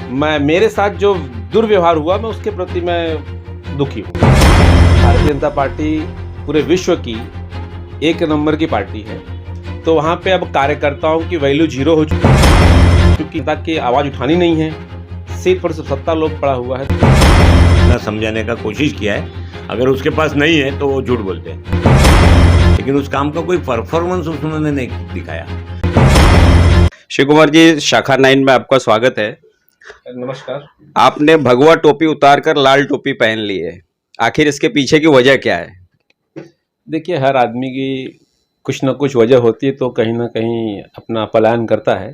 मैं मेरे साथ जो दुर्व्यवहार हुआ मैं उसके प्रति मैं दुखी हूँ। भारतीय जनता पार्टी पूरे विश्व की एक नंबर की पार्टी है, तो वहाँ पे अब कार्यकर्ताओं की वैल्यू जीरो हो चुकी है, क्योंकि जनता की आवाज़ उठानी नहीं है, सिर्फ और सिर्फ सत्ता लोग पड़ा हुआ है। ना समझाने का कोशिश किया है, अगर उसके पास नहीं है तो वो झूठ बोलते हैं, लेकिन उस काम का कोई परफॉर्मेंस उन्होंने नहीं दिखाया। शिव कुमार जी, शाखा 9 में आपका स्वागत है। नमस्कार। आपने भगवा टोपी उतारकर लाल टोपी पहन ली है, आखिर इसके पीछे की वजह क्या है? देखिए, हर आदमी की कुछ ना कुछ वजह होती है, तो कहीं ना कहीं अपना पलायन करता है।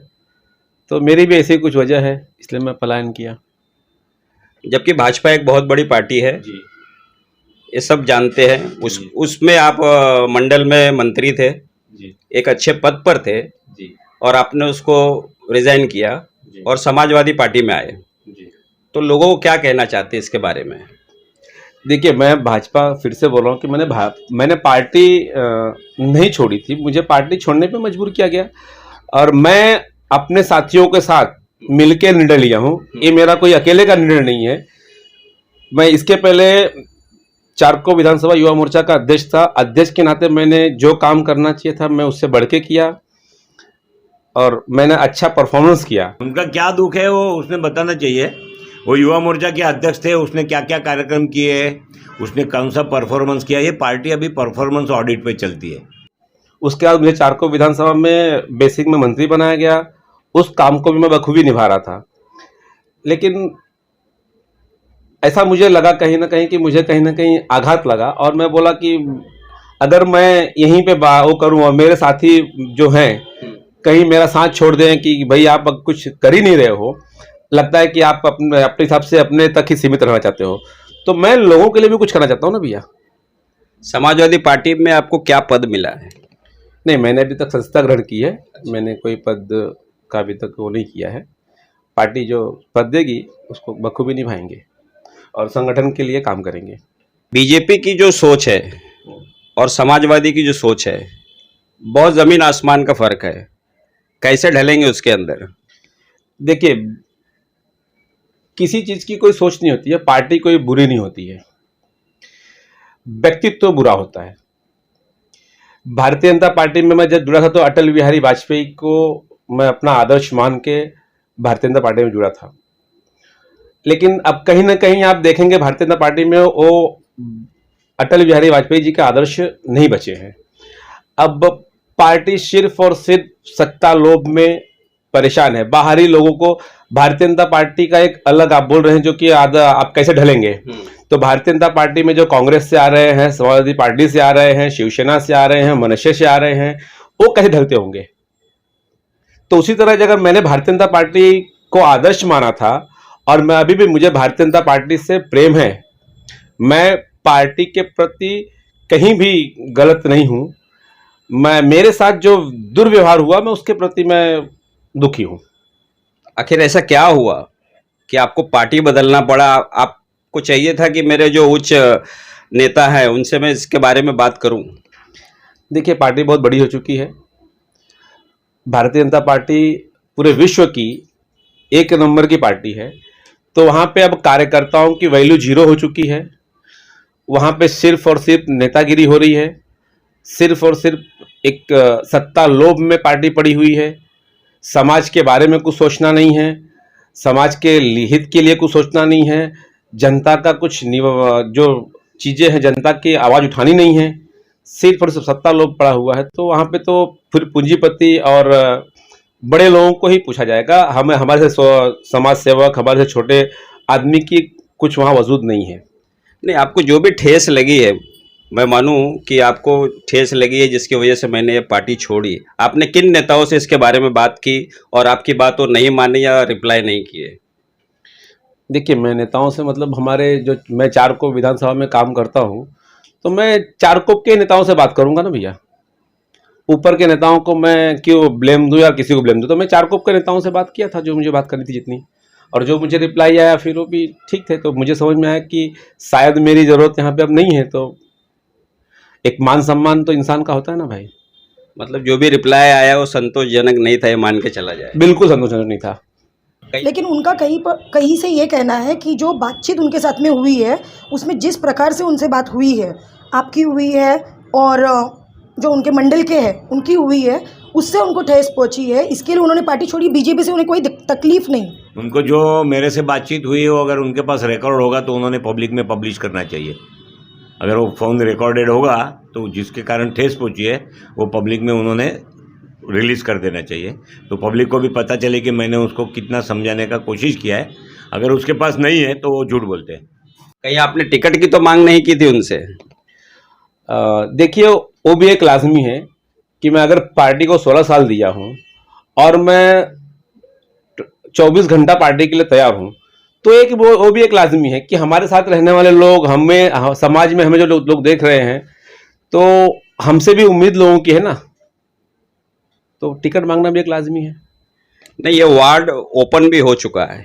तो मेरी भी ऐसी कुछ वजह है, इसलिए मैं पलायन किया। जबकि भाजपा एक बहुत बड़ी पार्टी है जी ये सब जानते हैं। जी। उसमें आप मंडल में मंत्री थे, जी एक अच्छे पद पर थे, जी और आपने उसको रिजाइन किया जी और समाजवादी पार्टी में आए। जी। तो लोगों को क्या कहना चाहते हैं इसके बारे में? देखिए, मैं भाजपा फिर से बोल रहा हूँ कि मैंने पार्टी नहीं छोड़ी थी, मुझे पार्टी छोड़ने पे मजबूर किया गया, और मैं अपने साथियों के साथ मिलकर निर्णय लिया हूँ। ये मेरा कोई अकेले का निर्णय नहीं है। मैं इसके पहले चारकों विधानसभा युवा मोर्चा का अध्यक्ष था। अध्यक्ष के नाते मैंने जो काम करना चाहिए था मैं उससे बढ़ के किया, और मैंने अच्छा परफॉर्मेंस किया। उनका क्या दुख है वो उसने बताना चाहिए। वो युवा मोर्चा के अध्यक्ष थे, उसने क्या क्या कार्यक्रम किए, उसने कौन सा परफॉर्मेंस किया। ये पार्टी अभी परफॉर्मेंस ऑडिट पे चलती है। उसके बाद मुझे चारकों विधानसभा में बेसिक में मंत्री बनाया गया। उस काम को भी मैं बखूबी निभा रहा था, लेकिन ऐसा मुझे लगा कहीं ना कहीं कि मुझे कहीं ना कहीं आघात लगा, और मैं बोला कि अगर मैं यहीं पे वो करूँ और मेरे साथी जो हैं कहीं मेरा साथ छोड़ दें कि भाई आप अब कुछ कर ही नहीं रहे हो, लगता है कि आप अपने हिसाब से अपने तक ही सीमित रहना चाहते हो, तो मैं लोगों के लिए भी कुछ करना चाहता हूँ ना भैया। समाजवादी पार्टी में आपको क्या पद मिला है? नहीं, मैंने अभी तक सदस्यता ग्रहण की है। मैंने कोई पद का अभी तक वो नहीं किया है। पार्टी जो पद देगी उसको बखूबी निभाएंगे और संगठन के लिए काम करेंगे। बीजेपी की जो सोच है और समाजवादी की जो सोच है, बहुत जमीन आसमान का फर्क है। कैसे ढलेंगे उसके अंदर? देखिए, किसी चीज की कोई सोच नहीं होती है, पार्टी कोई बुरी नहीं होती है, व्यक्तित्व तो बुरा होता है। भारतीय जनता पार्टी में मैं जब जुड़ा था तो अटल बिहारी वाजपेयी को मैं अपना आदर्श मान के भारतीय जनता पार्टी में जुड़ा था, लेकिन अब कहीं ना कहीं आप देखेंगे भारतीय जनता पार्टी में वो अटल बिहारी वाजपेयी जी के आदर्श नहीं बचे हैं। अब पार्टी सिर्फ और सिर्फ सत्ता लोभ में परेशान है। बाहरी लोगों को भारतीय जनता पार्टी का एक अलग आप बोल रहे हैं जो कि आप कैसे ढलेंगे, तो भारतीय जनता पार्टी में जो कांग्रेस से आ रहे हैं, समाजवादी पार्टी से आ रहे हैं, शिवसेना से आ रहे हैं, मनसे से आ रहे हैं, वो कैसे ढलते होंगे? तो उसी तरह अगर मैंने भारतीय जनता पार्टी को आदर्श माना था, और मैं अभी भी मुझे भारतीय जनता पार्टी से प्रेम है, मैं पार्टी के प्रति कहीं भी गलत नहीं हूं। मैं मेरे साथ जो दुर्व्यवहार हुआ मैं उसके प्रति मैं दुखी हूं। आखिर ऐसा क्या हुआ कि आपको पार्टी बदलना पड़ा? आपको चाहिए था कि मेरे जो उच्च नेता हैं उनसे मैं इसके बारे में बात करूं। देखिए, पार्टी बहुत बड़ी हो चुकी है। भारतीय जनता पार्टी पूरे विश्व की एक नंबर की पार्टी है, तो वहाँ पे अब कार्यकर्ताओं की वैल्यू जीरो हो चुकी है। वहाँ पे सिर्फ और सिर्फ नेतागिरी हो रही है, सिर्फ और सिर्फ एक सत्ता लोभ में पार्टी पड़ी हुई है। समाज के बारे में कुछ सोचना नहीं है, समाज के हित के लिए कुछ सोचना नहीं है, जनता का कुछ जो चीज़ें हैं जनता की आवाज़ उठानी नहीं है, सिर्फ और सिर्फ सत्ता लोभ पड़ा हुआ है। तो वहाँ पे तो फिर पूंजीपति और बड़े लोगों को ही पूछा जाएगा। हमें हमारे से समाज सेवक, हमारे से छोटे आदमी की कुछ वहाँ वजूद नहीं है। नहीं, आपको जो भी ठेस लगी है, मैं मानूं कि आपको ठेस लगी है जिसकी वजह से मैंने ये पार्टी छोड़ी। आपने किन नेताओं से इसके बारे में बात की और आपकी बात वो नहीं मानी या रिप्लाई नहीं किए? देखिए, मैं नेताओं से मतलब हमारे जो मैं चारकोप विधानसभा में काम करता हूँ, तो मैं चारकोप के नेताओं से बात करूँगा ना भैया। ऊपर के नेताओं को मैं क्यों ब्लेम दूँ या किसी को ब्लेम दूँ? तो मैं चारकोप के नेताओं से बात किया था, जो मुझे बात करनी थी जितनी, और जो मुझे रिप्लाई आया फिर वो भी ठीक थे। तो मुझे समझ में आया कि शायद मेरी ज़रूरत यहाँ पे अब नहीं है। तो एक मान सम्मान तो इंसान का होता है ना भाई। मतलब जो भी रिप्लाई आया वो संतोषजनक नहीं था, ये मान के चला जाए। बिल्कुल संतोषजनक नहीं था। लेकिन उनका कहीं से ये कहना है कि जो बातचीत उनके साथ में हुई है उसमें जिस प्रकार से उनसे बात हुई है, आपकी हुई है और जो उनके मंडल के हैं उनकी हुई है, उससे उनको ठेस पहुंची है, इसके लिए उन्होंने पार्टी छोड़ी। बीजेपी से उन्हें कोई तकलीफ नहीं। उनको जो मेरे से बातचीत हुई हो, अगर उनके पास रिकॉर्ड होगा तो उन्होंने पब्लिक में पब्लिश करना चाहिए। अगर वो फ़ोन रिकॉर्डेड होगा तो जिसके कारण ठेस पहुंची है वो पब्लिक में उन्होंने रिलीज़ कर देना चाहिए, तो पब्लिक को भी पता चले कि मैंने उसको कितना समझाने का कोशिश किया है। अगर उसके पास नहीं है तो वो झूठ बोलते हैं। कहीं आपने टिकट की तो मांग नहीं की थी उनसे? देखिए, वो भी एक लाजमी है कि मैं अगर पार्टी को 16 साल दिया हूं और मैं 24 घंटा पार्टी के लिए तैयार हूं, तो एक वो भी एक लाजमी है कि हमारे साथ रहने वाले लोग, हमें समाज में हमें जो लोग देख रहे हैं, तो हमसे भी उम्मीद लोगों की है ना, तो टिकट मांगना भी एक लाजमी है। नहीं, ये वार्ड ओपन भी हो चुका है,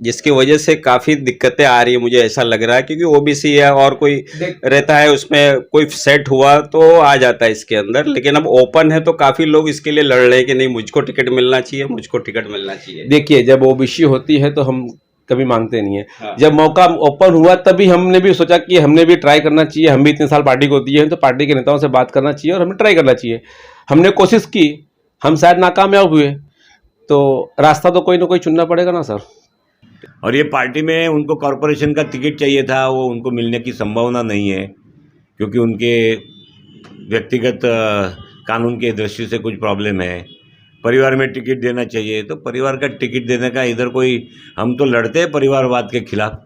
जिसकी वजह से काफ़ी दिक्कतें आ रही है, मुझे ऐसा लग रहा है, क्योंकि ओबीसी है और कोई रहता है उसमें कोई सेट हुआ तो आ जाता है इसके अंदर, लेकिन अब ओपन है तो काफ़ी लोग इसके लिए लड़ रहे हैं कि नहीं, मुझको टिकट मिलना चाहिए, मुझको टिकट मिलना चाहिए। देखिए, जब ओबीसी होती है तो हम कभी मांगते नहीं है। हाँ। जब मौका ओपन हुआ तभी हमने भी सोचा कि हमने भी ट्राई करना चाहिए, हम भी इतने साल पार्टी को दिए हैं तो पार्टी के नेताओं से बात करना चाहिए और हमें ट्राई करना चाहिए। हमने कोशिश की, हम शायद नाकामयाब हुए, तो रास्ता तो कोई ना कोई चुनना पड़ेगा ना सर। और ये पार्टी में उनको कॉरपोरेशन का टिकट चाहिए था, वो उनको मिलने की संभावना नहीं है, क्योंकि उनके व्यक्तिगत कानून के दृष्टि से कुछ प्रॉब्लम है। परिवार में टिकट देना चाहिए, तो परिवार का टिकट देने का इधर कोई, हम तो लड़ते हैं परिवारवाद के खिलाफ,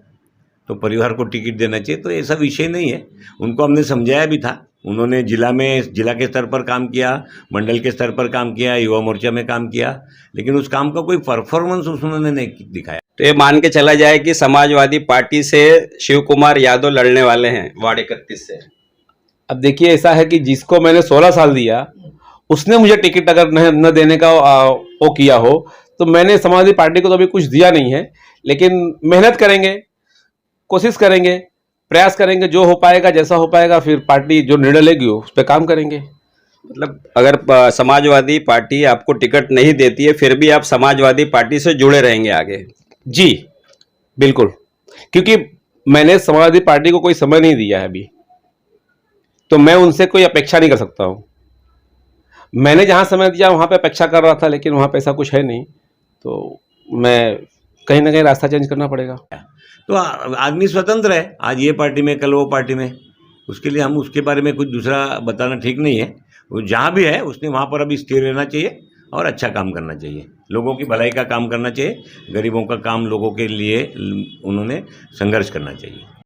तो परिवार को टिकट देना चाहिए, तो ऐसा विषय नहीं है। उनको हमने समझाया भी था, उन्होंने जिला के स्तर पर काम किया, मंडल के स्तर पर काम किया, युवा मोर्चा में काम किया, लेकिन उस काम का कोई परफॉर्मेंस उन्होंने नहीं दिखाया। तो ये मान के चला जाए कि समाजवादी पार्टी से शिव कुमार यादव लड़ने वाले हैं वार्ड 31 से। अब देखिए, ऐसा है कि जिसको मैंने 16 साल दिया, उसने मुझे टिकट अगर न देने का वो किया हो, तो मैंने समाजवादी पार्टी को तो अभी कुछ दिया नहीं है, लेकिन मेहनत करेंगे, कोशिश करेंगे, प्रयास करेंगे, जो हो पाएगा, जैसा हो पाएगा, फिर पार्टी जो निर्णय लेगी उस पर काम करेंगे। मतलब अगर समाजवादी पार्टी आपको टिकट नहीं देती है, फिर भी आप समाजवादी पार्टी से जुड़े रहेंगे आगे? जी बिल्कुल, क्योंकि मैंने समाजवादी पार्टी को कोई समय नहीं दिया है अभी, तो मैं उनसे कोई अपेक्षा नहीं कर सकता हूं। मैंने जहां समय दिया वहां पे अपेक्षा कर रहा था, लेकिन वहां पे ऐसा कुछ है नहीं, तो मैं कहीं ना कहीं रास्ता चेंज करना पड़ेगा। तो आदमी स्वतंत्र है, आज ये पार्टी में, कल वो पार्टी में, उसके लिए हम उसके बारे में कुछ दूसरा बताना ठीक नहीं है। वो जहाँ भी है उसने वहाँ पर अभी स्थिर रहना चाहिए और अच्छा काम करना चाहिए, लोगों की भलाई का काम करना चाहिए, गरीबों का काम, लोगों के लिए उन्होंने संघर्ष करना चाहिए।